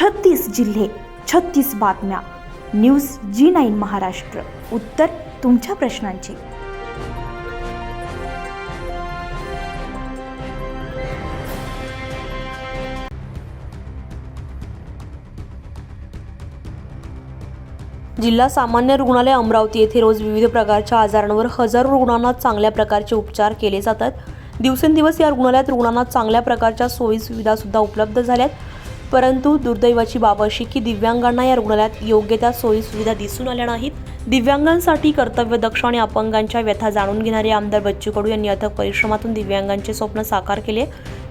36 जिल्हे, 36 बातम्या. News G9 Maharashtra. उत्तर तुमच्या प्रश्नांची. जिल्हा सामान्य रुग्णालय अमरावती येथे रोज विविध प्रकारच्या आजारांवर हजारो रुग्णांना चांगल्या प्रकारचे उपचार केले जातात. दिवसेंदिवस या रुग्णालयात रुग्णांना चांगल्या प्रकारच्या सोयी सुविधा सुद्धा उपलब्ध झाल्यात. परंतु दुर्दैवाची बाब अशी की दिव्यांगांना या रुग्णालयात योग्य त्या सोयी सुविधा दिसून आल्या नाहीत. दिव्यांगांसाठी कर्तव्यदक्ष आणि अपंगांच्या व्यथा जाणून घेणारे आमदार बच्चू कडू यांनी अथक परिश्रमातून दिव्यांगांचे स्वप्न साकार केले.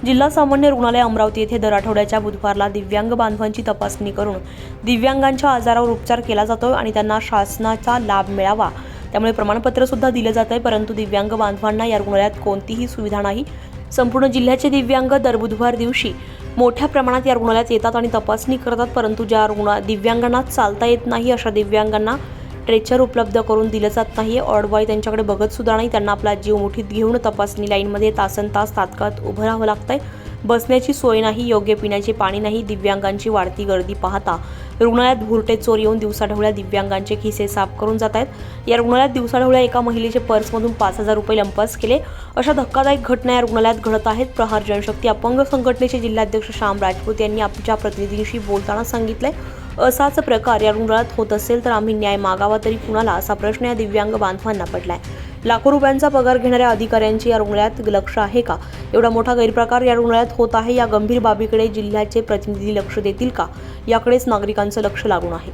जिल्हा सामान्य रुग्णालय अमरावती येथे दर आठवड्याच्या बुधवारला दिव्यांग बांधवांची तपासणी करून दिव्यांगांच्या आजारावर उपचार केला जातो आणि त्यांना शासनाचा लाभ मिळावा त्यामुळे प्रमाणपत्र सुद्धा दिले जाते. परंतु दिव्यांग बांधवांना या रुग्णालयात कोणतीही सुविधा नाही. संपूर्ण जिल्ह्याचे दिव्यांग दर बुधवार दिवशी मोठ्या प्रमाणात या रुग्णालयात येतात आणि तपासणी करतात. परंतु ज्या दिव्यांगांना चालता येत नाही अशा दिव्यांगांना स्ट्रेचर उपलब्ध करून दिलं जात नाही. ऑर्डबॉय त्यांच्याकडे बघत सुद्धा नाही. त्यांना आपला जीव मुठीत घेऊन तपासणी लाईनमध्ये तासनतास तात्काळ उभं राहावं लागतंय. बसण्याची सोय नाही, योग्य पिण्याचे पाणी नाही. दिव्यांगांची वाढती गर्दी पाहता रुग्णालयात भुरटे चोर येऊन दिवसाढवळ्या दिव्यांगांचे खिसे साफ करून जात आहेत. या रुग्णालयात दिवसाढवळ्या एका महिलेच्या पर्समधून 5,000 रुपये लंपास केले. अशा धक्कादायक घटना या रुग्णालयात घडत आहेत. प्रहार जनशक्ती अपंग संघटनेचे जिल्हाध्यक्ष श्याम राजपूत यांनी आमच्या प्रतिनिधींशी बोलताना सांगितलंय, असाच प्रकार या रुग्णालयात होत असेल तर आम्ही न्याय मागावा तरी कुणाला, असा प्रश्न या दिव्यांग बांधवांना पडलाय. लाखो रुपयांचा पगार घेणाऱ्या अधिकाऱ्यांची या रुग्णालयात लक्ष आहे का? एवढा मोठा गैरप्रकार या रुग्णालयात होत आहे. या गंभीर बाबीकडे जिल्ह्याचे प्रतिनिधी लक्ष देतील का, याकडेच नागरिकांचं लक्ष लागून आहे.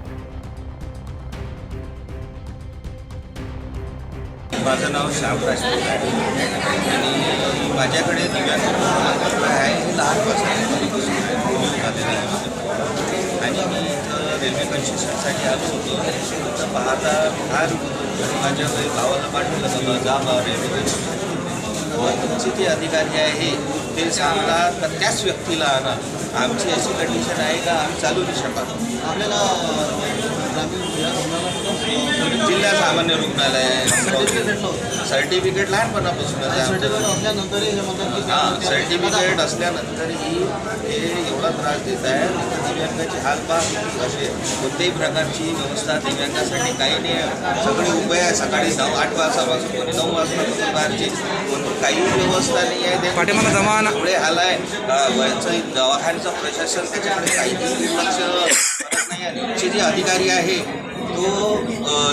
माझं नाव श्याम राजपूत आहे आणि माझ्याकडे दिव्यांग आहे लहानपासून आणि मी रेल्वे कन्स्ट्रक्शनसाठी आलो होतो. तर पाहता फार माझ्या भावाला पाठवलं होतं जा रेल्वे कन्स्ट्रक्शन. तुमचे जे अधिकारी आहे ते सांगतात तर त्याच व्यक्तीला आणा. आमची अशी कंडिशन आहे का आम्ही चालू नाही शकत. आपल्याला जिल्हा सामान्य रुग्णालय सर्टिफिकेट लहानपणापासून सर्टिफिकेट असल्यानंतरही हे एवढा त्रास देत आहे. दिव्यांगाची हालपाल असे कोणत्याही प्रकारची व्यवस्था दिव्यांगासाठी काही नाही आहे. सगळी उपाय आहे. सकाळी 8 वाजतापासून कोणी 9 वाजतापासून बाहेरची काही व्यवस्था नाही आहे. एवढे हाल आहे. दवाखान्याचं प्रशासन त्याच्याकडे काही दुर्लक्ष करत नाही. आणि तुमचे जे अधिकारी आहे तो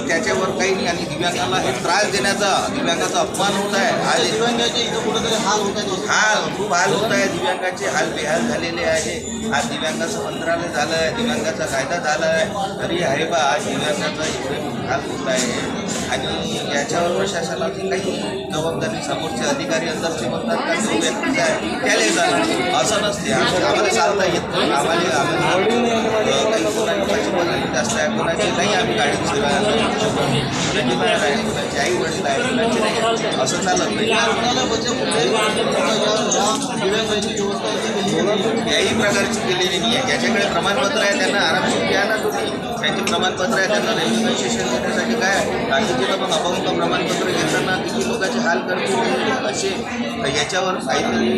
त्याच्यावर काही नाही. आणि दिव्यांगाला हे त्रास देण्याचा दिव्यांगाचा अपमान होत आहे. आज दिव्यांगाचे इथं कुठेतरी हाल होत आहे. खूप हाल होत आहे. दिव्यांगाचे हाल बेहाल झालेले आहे. आज दिव्यांगाचं मंत्रालय झालं आहे, दिव्यांगाचा कायदा झाला आहे, तरी आहे बा आज दिव्यांगाचा एवढे हाल होत आहे. आणि याच्यावर प्रशासनाची काही जबाबदारी समोरचे अधिकारी अंदरचे म्हणतात का जो व्यक्ती आहे त्याला जाणं असं नसते. आम्हाला चालता येत नाही. आम्हाला काही कोणाची पद्धती जास्त आहे, कोणाची नाही. आम्ही गाडी सेवा कोणाची बाहेर आहे, कोणाची आई वडील आहे, कोणाची नाही, असं चालत नाही. याही प्रकारची केलेली नाही आहे. ज्याच्याकडे प्रमाणपत्र आहे त्यांना आरामशीर घ्या ना तुम्ही. त्यांचे प्रमाणपत्र आहे त्यांना रेल्वे कन्सेशन देण्यासाठी काय बाकीचे मग अपंग प्रमाणपत्र घेताना किती लोकांचे हाल करतील असे. याच्यावर काहीतरी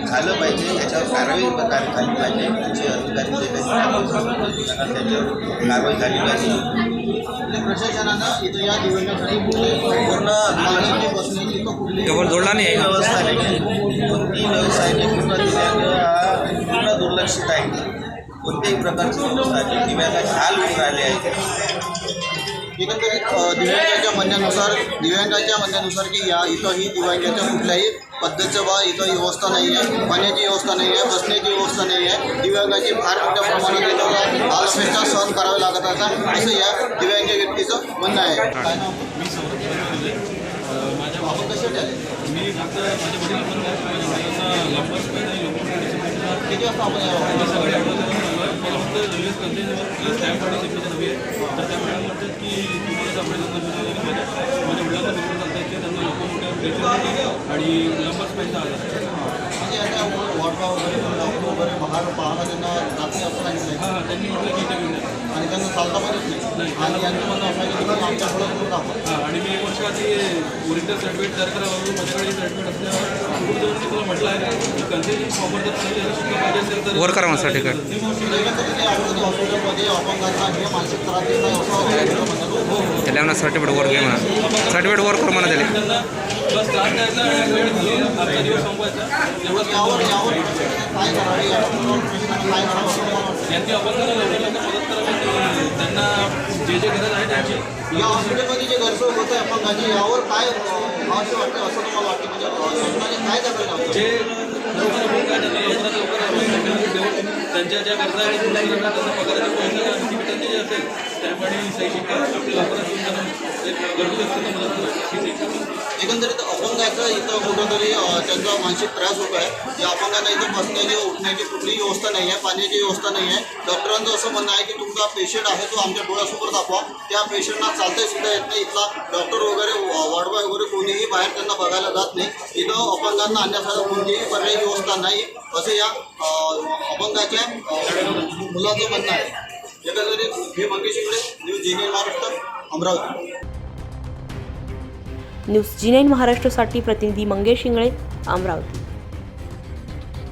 झालं पाहिजे. याच्यावर कारवाई झाली पाहिजे. तुमचे अधिकारी जे त्याच्यावर कारवाई झाली पाहिजे. प्रशासनानं इथं या दिव्यांगासाठी पूर्ण जोडला नाही व्यवस्था नाही. कोणतीही व्यवस्था नाही. पूर्ण दिव्यांग हा पूर्ण दुर्लक्षित आहे. कोणत्याही प्रकारची व्यवस्था नाही. दिव्यांगाचे हाल होऊन राहिले आहेत. एकंदरीत दिव्यांगाच्या म्हणण्यानुसार की या इथंही दिव्यांगाच्या कुठल्याही पद्धतीचं इथं व्यवस्था नाही आहे. पाण्याची व्यवस्था नाही आहे, बसण्याची व्यवस्था नाही आहे. दिव्यांगाची फार मोठ्या प्रमाणात इथं हालअपेष्टा सहन करावे लागत असतात असं या दिव्यांग व्यक्तीचं म्हणणं आहे. काय नाव? मी माझ्या बाबा कशासाठी आले? मी फक्त माझ्या वडील पण किती वाजता आपण सगळे मला फक्त रेल्वे स्टँडमध्ये शिकण्याचं नव्हे तर त्या मॅडम म्हणतात की तुम्हाला माझ्या वडिलांना बरोबर चालता येते. त्यांना लोक मोठ्या आणि लंबच पैसा आला म्हणजे आता वॉटवा वगैरे डॉक्टर वगैरे बाहेर पाहायला त्यांना जाते असं सांगितलं. हां त्यांनी म्हटलं की इथे घेऊन आणि त्यांना चालता पण येत नाही आणि यांचं म्हणणं असं आहे की तुम्ही आमच्याकडे करून दाखवा. आणि मी 1 वर्ष आधी ओरिजिनल सर्टिफिकेट तयार करावं माझ्याकडे सर्टिफिकेट असल्यावर कुठे जाऊन मी तुला म्हटलं आहे की कन्सेशन फॉर्मवर जर तुम्ही याला शिकलं पाहिजे असेल तर वर करा मला सर्टिफिकेट. एकंदरीत आयुर्वेदिक हॉस्पिटलमध्ये अपंगांना हे मानसिक त्रास देत नाही असं म्हणतात. त्याला म्हणा सर्टिफिकेट वर घे म्हणा, सर्टिफिकेट वर करू म्हणा त्याला. त्यांना बस त्रास द्यायचा आणि वेळ आजचा दिवस संपवायचा एवढंच यावर काय करावे, या डॉक्टरांवर पेशंटला काय करावं असं मला वाटतं. यांनी अपंगांना लवकर मदत करावी. त्यांना जे गरज आहे त्यांची या हॉस्पिटलमध्ये जे गैरसोय होत आहे अपंगाची यावर काय आवश्यक वाटतं असं तुम्हाला वाटतं? म्हणजे शासनाने काय करायला जे लवकर अपंग आहे त्यांना लवकरात लवकर देऊन त्यांच्या ज्या गरजा आहेत त्यांना पगाराची पैसे आणि तिकिटांची जे असेल त्याप्रमाणे सही शिक्का लवकरात येऊन त्यांना एक गरजू असतं मदत करावी. एकंदरीत अपंगाचं इथं कुठंतरी त्यांचा मानसिक त्रास होतो आहे. या अपंगांना इथं बसण्याची उठण्याची कुठलीही व्यवस्था नाही आहे, पाण्याची व्यवस्था नाही आहे. डॉक्टरांचं असं म्हणणं आहे की तुमचा पेशंट आहे तो आमच्या डोळ्यासमोर दाखवा. त्या पेशंटना चालता सुद्धा येत नाही. इथला डॉक्टर वगैरे वॉर्डबॉय वगैरे कोणीही बाहेर त्यांना बघायला जात नाही. इथं अपंगांना आणण्यासाठी कोणतीही पर्यायी व्यवस्था नाही असं या अपंगाच्या मुलाचं म्हणणं आहे. एकंदरीत हे मंगेश इंगळे, न्यूज जी9 महाराष्ट्र, अमरावती. न्यूज जी9 महाराष्ट्रासाठी प्रतिनिधी मंगेश इंगळे, अमरावती.